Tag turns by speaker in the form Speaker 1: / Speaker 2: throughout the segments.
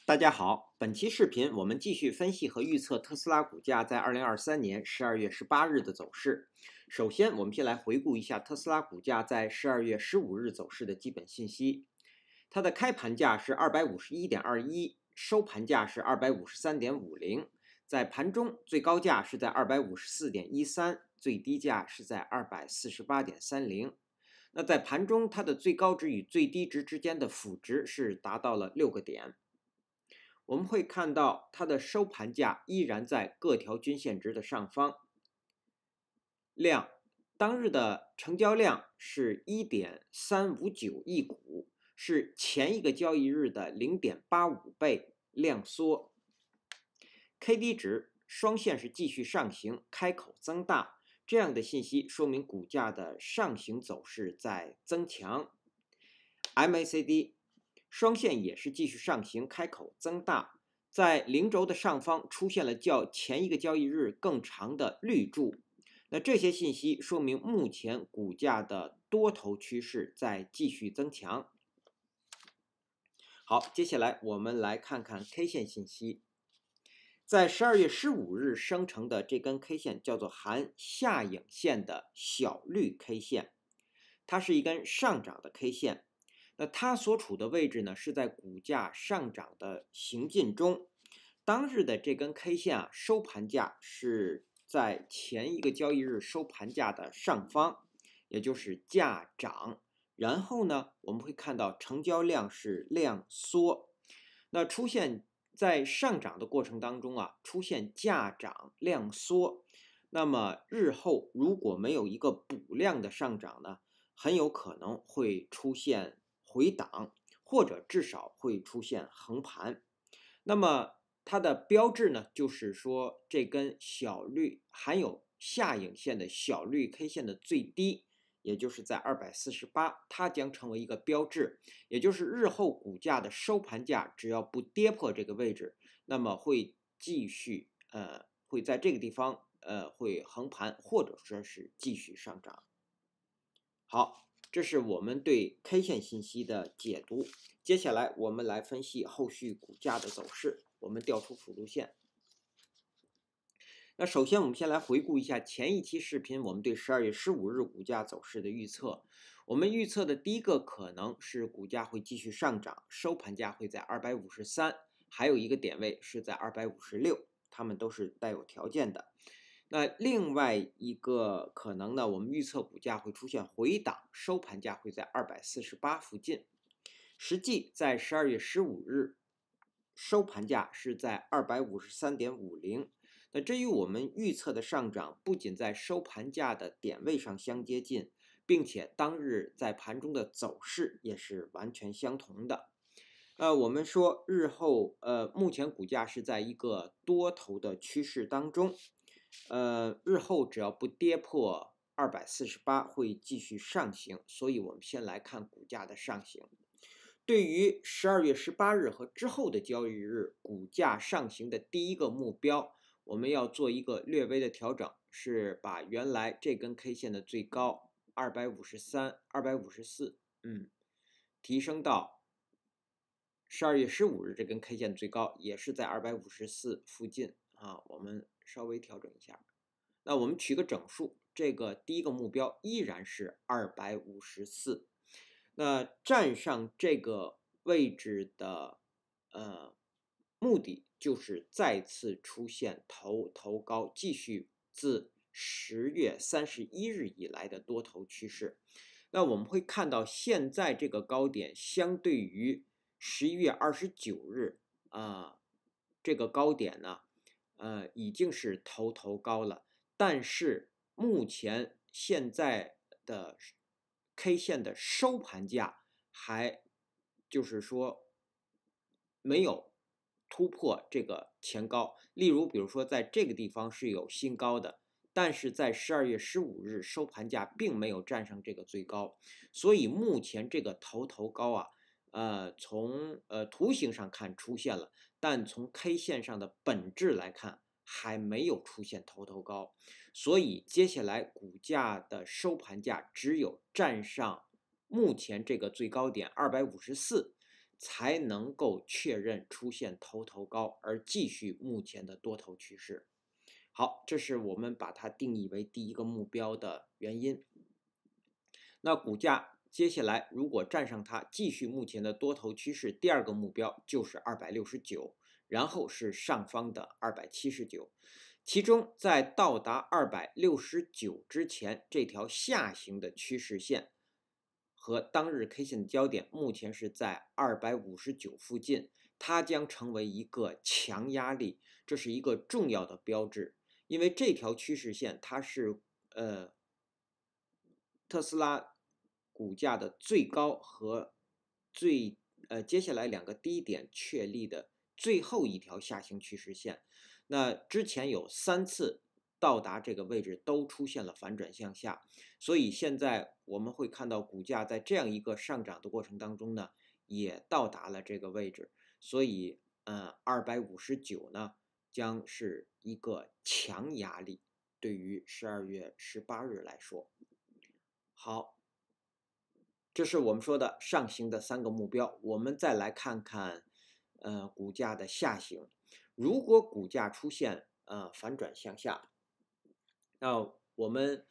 Speaker 1: 大家好，本期视频我们继续分析和预测特斯拉股价在2023年12月18日的走势。首先，我们先来回顾一下特斯拉股价在12月15日走势的基本信息。它的开盘价是251.21，收盘价是253.50，在盘中最高价是在254.13，最低价是在248.30。那在盘中，它的最高值与最低值之间的负值是达到了6个点。我们会看到它的收盘价依然在各条均线值的上方。当日的成交量是 1.359 亿股，是前一个交易日的 0.85 倍量缩。KD 值双线是继续上行，开口增大，这样的信息说明股价的上行走势在增强。MACD双线也是继续上行，开口增大，在零轴的上方出现了较前一个交易日更长的绿柱。那这些信息说明目前股价的多头趋势在继续增强。好，接下来我们来看看 K 线信息。在12月15日生成的这根 K 线叫做含下影线的小绿 K 线，它是一根上涨的 K 线。那它所处的位置呢，是在股价上涨的行进中。当日的这根 K 线收盘价是在前一个交易日收盘价的上方，也就是价涨。然后呢，我们会看到成交量是量缩。那出现在上涨的过程当中出现价涨量缩，那么日后如果没有一个补量的上涨呢，很有可能会出现回档，或者至少会出现横盘。那么它的标志呢，就是说这根小绿含有下影线的小绿 K 线的最低，也就是在248，它将成为一个标志，也就是日后股价的收盘价只要不跌破这个位置，那么会继续会在这个地方会横盘，或者说是继续上涨。好，这是我们对 K 线信息的解读。接下来我们来分析后续股价的走势。我们调出辅助线。那首先我们先来回顾一下前一期视频我们对12月15日股价走势的预测。我们预测的第一个可能是股价会继续上涨，收盘价会在253，还有一个点位是在256，它们都是带有条件的。那另外一个可能呢，我们预测股价会出现回档，收盘价会在248附近。实际在12月15日收盘价是在253.50。那至于我们预测的上涨，不仅在收盘价的点位上相接近，并且当日在盘中的走势也是完全相同的。我们说日后目前股价是在一个多头的趋势当中，日后只要不跌破248会继续上行，所以我们先来看股价的上行。对于12月18日和之后的交易日股价上行的第一个目标，我们要做一个略微的调整，是把原来这根 K 线的最高253、254，提升到12月15日这根 K 线最高也是在254附近我们稍微调整一下。那我们取个整数，这个第一个目标依然是254。那站上这个位置的目的就是再次出现头高，继续自10月31日以来的多头趋势。那我们会看到现在这个高点相对于11月29日这个高点呢已经是头高了，但是目前现在的K 线的收盘价还就是说没有突破这个前高，例如比如说在这个地方是有新高的，但是在12月15日收盘价并没有站上这个最高，所以目前这个头高从图形上看出现了，但从 K 线上的本质来看还没有出现头高，所以接下来股价的收盘价只有站上目前这个最高点254，才能够确认出现头高，而继续目前的多头趋势。好，这是我们把它定义为第一个目标的原因。那股价接下来如果站上它，继续目前的多头趋势，第二个目标就是269，然后是上方的279。其中在到达269之前，这条下行的趋势线和当日 K 线的焦点目前是在259附近，它将成为一个强压力，这是一个重要的标志。因为这条趋势线它是特斯拉股价的最高和接下来两个低点确立的最后一条下行趋势线。那之前有3次到达这个位置都出现了反转向下，所以现在我们会看到股价在这样一个上涨的过程当中呢，也到达了这个位置，所以259呢将是一个强压力，对于12月18日来说。好，这是我们说的上行的3个目标。我们再来看看股价的下行。如果股价出现反转向下，那我们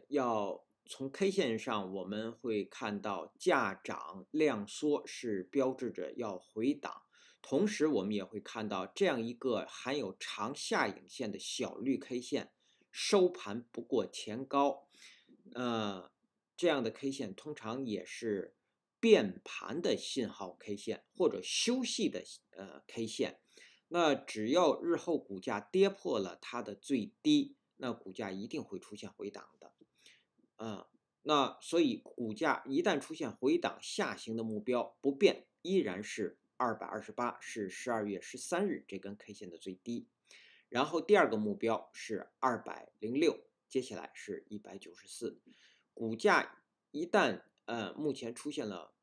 Speaker 1: 要从 K 线上我们会看到价涨量缩是标志着要回档，同时我们也会看到这样一个含有长下影线的小绿 K 线收盘不过前高，这样的 K 线通常也是变盘的信号 K 线或者休息的K 线。那只要日后股价跌破了它的最低，那股价一定会出现回档的。那所以股价一旦出现回档下行的目标不变，依然是228，是12月13日这根 K 线的最低。然后第二个目标是206，接下来是194。股价一旦目前出现了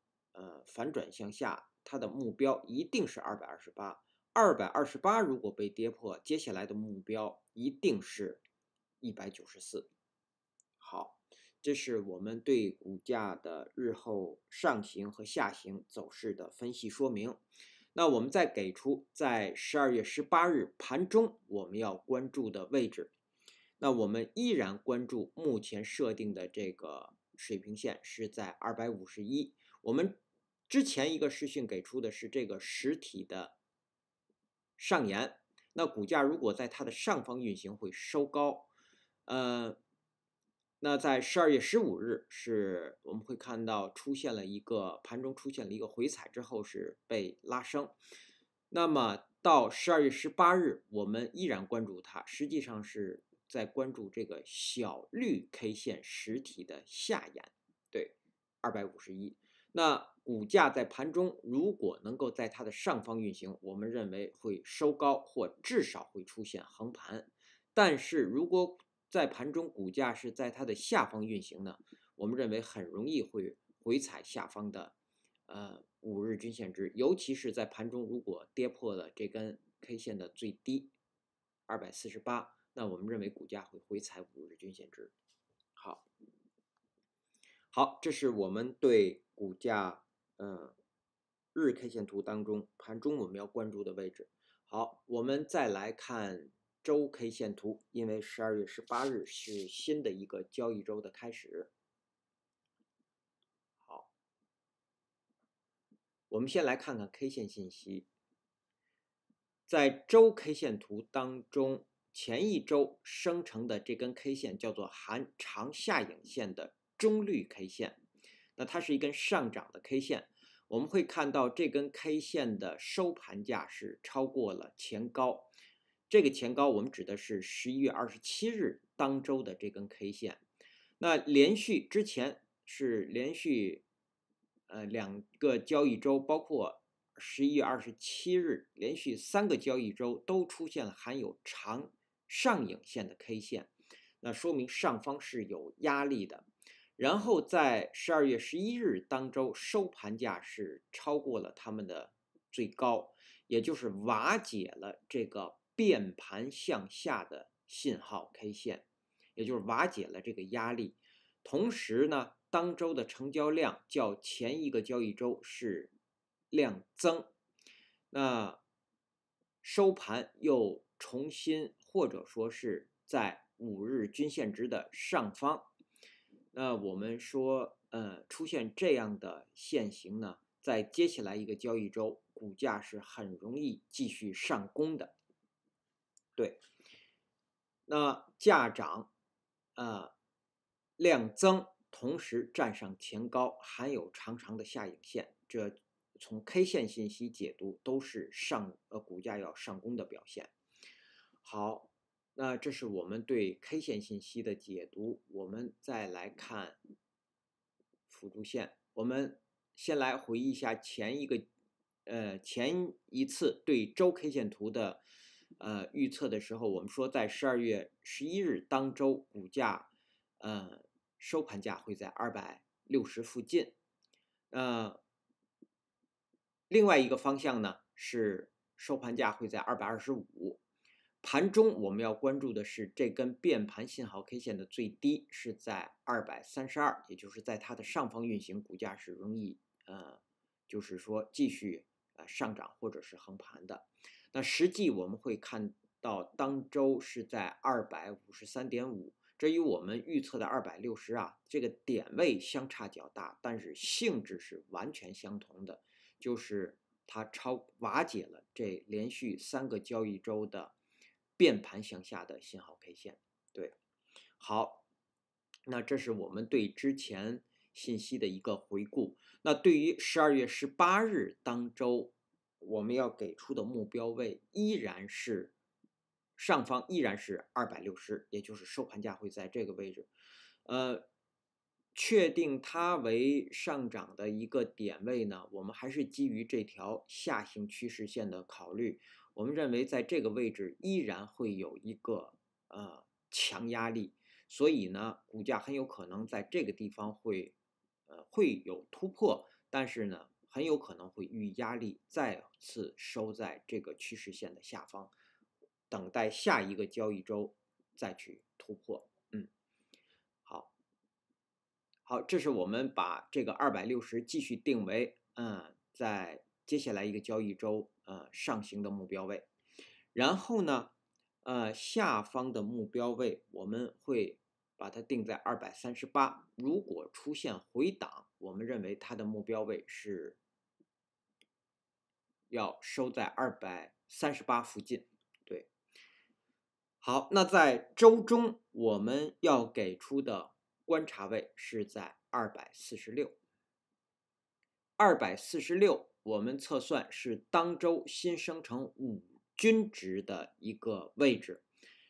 Speaker 1: 反转向下，它的目标一定是228。228如果被跌破，接下来的目标一定是194。好，这是我们对股价的日后上行和下行走势的分析说明。那我们再给出在12月18日盘中我们要关注的位置。那我们依然关注目前设定的这个水平线是在251。我们之前一个视讯给出的是这个实体的上沿，那股价如果在它的上方运行会收高。那在12月15日是我们会看到盘中出现了一个回踩之后是被拉升。那么到12月18日我们依然关注它，实际上是在关注这个小绿 K 线实体的下沿，对，251。那股价在盘中如果能够在它的上方运行，我们认为会收高或至少会出现横盘。但是如果在盘中股价是在它的下方运行呢，我们认为很容易会回踩下方的5日均线值，尤其是在盘中如果跌破了这根 K 线的最低248，那我们认为股价会回踩5日均线值。好，这是我们对股价日 K 线图当中盘中我们要关注的位置。好，我们再来看周 K 线图，因为12月18日是新的一个交易周的开始。好，我们先来看看 K 线信息。在周 K 线图当中，前一周生成的这根 K 线叫做含长下影线的中绿 K 线，那它是一根上涨的 K 线。我们会看到这根 K 线的收盘价是超过了前高，这个前高我们指的是11月27日当周的这根 K 线。那之前是连续2个交易周，包括11月27日连续3个交易周都出现了含有长上影线的 K 线，那说明上方是有压力的。然后在12月11日当周收盘价是超过了他们的最高，也就是瓦解了这个变盘向下的信号 K 线，也就是瓦解了这个压力。同时呢，当周的成交量较前一个交易周是量增，那收盘又重新或者说是在5日均线值的上方。那我们说，出现这样的现形呢，在接下来一个交易周，股价是很容易继续上攻的。对，那价涨，量增，同时站上前高，还有长长的下影线，这从 K 线信息解读都是股价要上攻的表现。好，那这是我们对 K 线信息的解读。我们再来看辅助线，我们先来回忆一下前一次对周 K 线图的预测的时候，我们说在12月11日当周股价收盘价会在260附近。另外一个方向呢是收盘价会在225。盘中我们要关注的是这根变盘信号 K 线的最低是在232，也就是在它的上方运行，股价是容易就是说继续上涨或者是横盘的。那实际我们会看到当周是在253.5，这与我们预测的260这个点位相差较大，但是性质是完全相同的，就是它瓦解了这连续3个交易周的变盘向下的信号 K 线。对，好，那这是我们对之前信息的一个回顾。那对于12月18日当周，我们要给出的目标位上方依然是260，也就是收盘价会在这个位置。确定它为上涨的一个点位呢，我们还是基于这条下行趋势线的考虑。我们认为在这个位置依然会有一个强压力，所以呢，股价很有可能在这个地方会有突破，但是呢，很有可能会遇压力，再次收在这个趋势线的下方，等待下一个交易周再去突破。好，这是我们把这个260继续定为在接下来一个交易周上行的目标位。然后呢，下方的目标位我们会把它定在238。如果出现回档，我们认为它的目标位是要收在238附近。对，好，那在周中我们要给出的观察位是在246。246我们测算是当周新生成5均值的一个位置，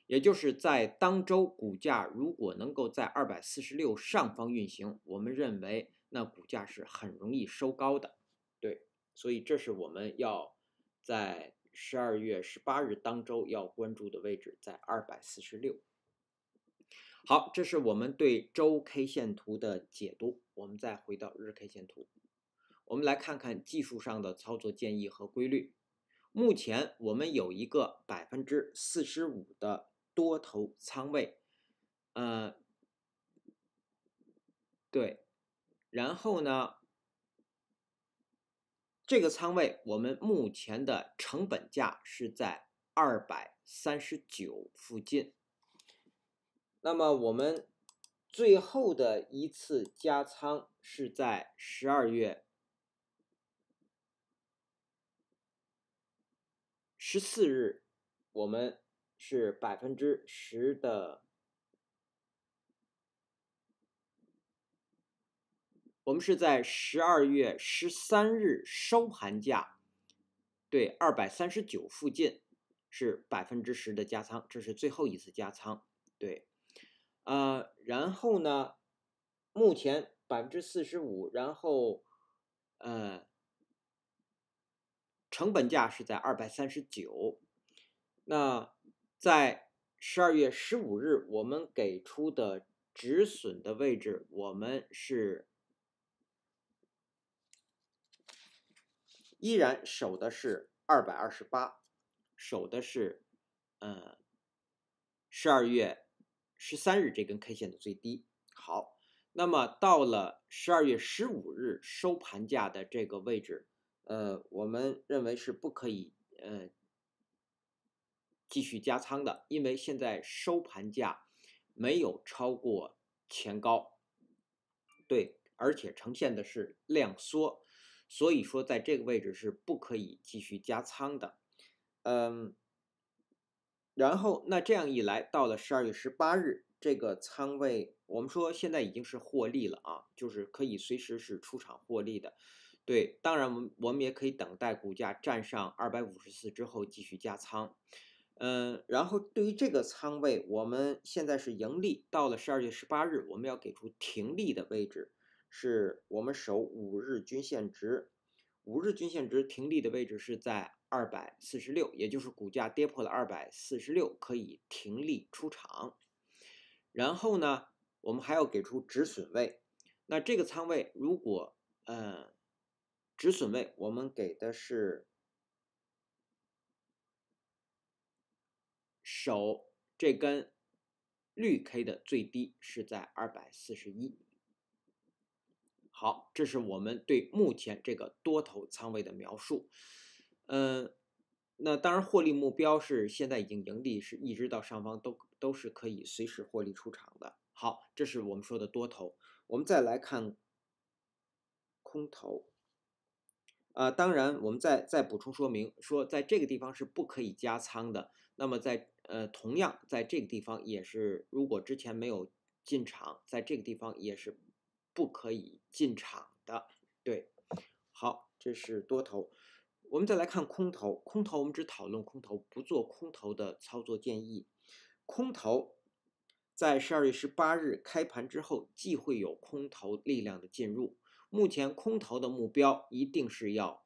Speaker 1: 也就是在当周股价如果能够在246上方运行，我们认为那股价是很容易收高的。对，所以这是我们要在12月18日当周要关注的位置，在246。好，这是我们对周 K 线图的解读。我们再回到日 K 线图，我们来看看技术上的操作建议和规律。目前我们有一个45%的多头仓位，对，然后呢，这个仓位我们目前的成本价是在239附近。那么我们最后的一次加仓是在12月14日，我们是10%的，我们是在12月13日收盘价，对，239附近是10%的加仓，这是最后一次加仓。对，然后呢，目前45%，然后成本价是在239。那在12月15日我们给出的止损的位置，我们是依然守的是228，守的是12月13日这根 K 线的最低。好，那么到了12月15日收盘价的这个位置，我们认为是不可以继续加仓的，因为现在收盘价没有超过前高，对，而且呈现的是量缩，所以说在这个位置是不可以继续加仓的。然后那这样一来，到了12月18日，这个仓位我们说现在已经是获利了啊，就是可以随时是出场获利的。对，当然我们也可以等待股价站上254之后继续加仓。然后对于这个仓位，我们现在是盈利，到了12月18日，我们要给出停利的位置，是我们守5日均线值，5日均线值停利的位置是在246，也就是股价跌破了246，可以停利出场。然后呢，我们还要给出止损位，那这个仓位如果止损位我们给的是守这根绿 K 的最低是在241。好，这是我们对目前这个多头仓位的描述。那当然获利目标是现在已经盈利，是一直到上方都是可以随时获利出场的。好，这是我们说的多头。我们再来看空头。当然我们再补充说明说，在这个地方是不可以加仓的。那么同样在这个地方也是，如果之前没有进场，在这个地方也是不可以进场的。对，好，这是多头。我们再来看空头，空头我们只讨论空头，不做空头的操作建议。空头在12月18日开盘之后，既会有空头力量的进入。目前空头的目标一定是要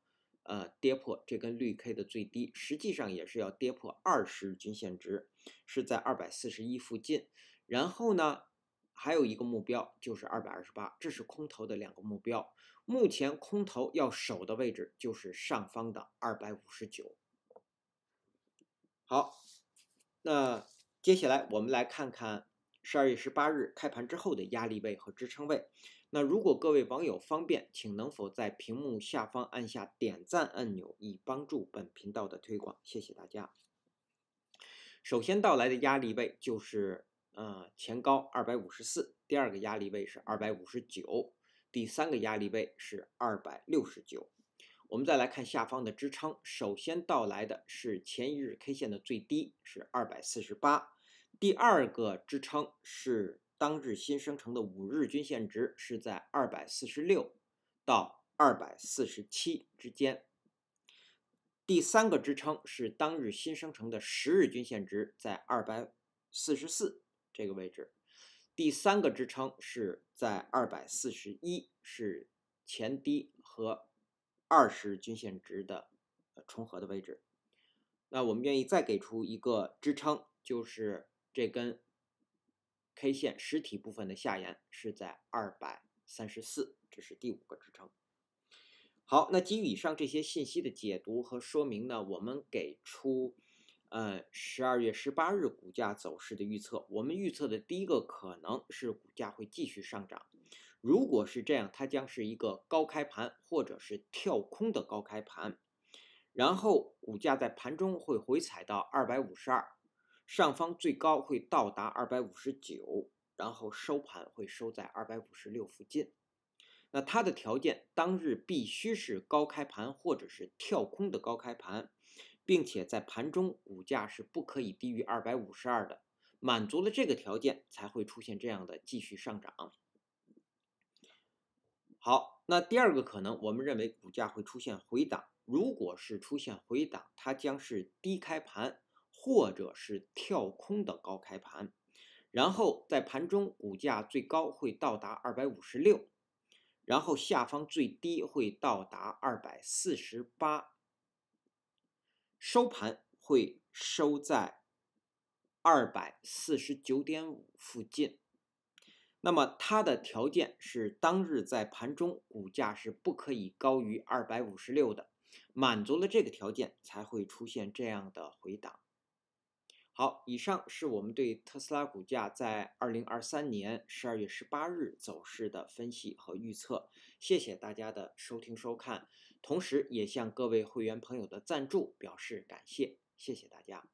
Speaker 1: 跌破这根绿 K 的最低，实际上也是要跌破20日均线值，是在241附近。然后呢，还有一个目标就是228，这是空头的2个目标。目前空头要守的位置就是上方的259。好，那接下来我们来看看12月18日开盘之后的压力位和支撑位。那如果各位网友方便，请能否在屏幕下方按下点赞按钮，以帮助本频道的推广，谢谢大家。首先到来的压力位就是前高254，第二个压力位是259，第三个压力位是269。我们再来看下方的支撑，首先到来的是前一日 K 线的最低是248，第二个支撑是当日新生成的5日均线值是在246到247之间，第三个支撑是当日新生成的10日均线值在244这个位置，第三个支撑是在241，是前低和20日均线值的重合的位置。那我们愿意再给出一个支撑，就是这根 K 线实体部分的下沿是在234，这是第5个支撑。好，那基于以上这些信息的解读和说明呢，我们给出12月18日股价走势的预测。我们预测的第一个可能是股价会继续上涨，如果是这样，它将是一个高开盘或者是跳空的高开盘，然后股价在盘中会回踩到252，上方最高会到达259，然后收盘会收在256附近。那它的条件当日必须是高开盘或者是跳空的高开盘，并且在盘中股价是不可以低于252的，满足了这个条件才会出现这样的继续上涨。好，那第二个可能，我们认为股价会出现回档，如果是出现回档，它将是低开盘或者是跳空的高开盘，然后在盘中股价最高会到达256。然后下方最低会到达248，收盘会收在249.5附近。那么它的条件是当日在盘中股价是不可以高于256的，满足了这个条件才会出现这样的回档。好，以上是我们对特斯拉股价在2023年12月18日走势的分析和预测。谢谢大家的收听收看，同时也向各位会员朋友的赞助表示感谢，谢谢大家。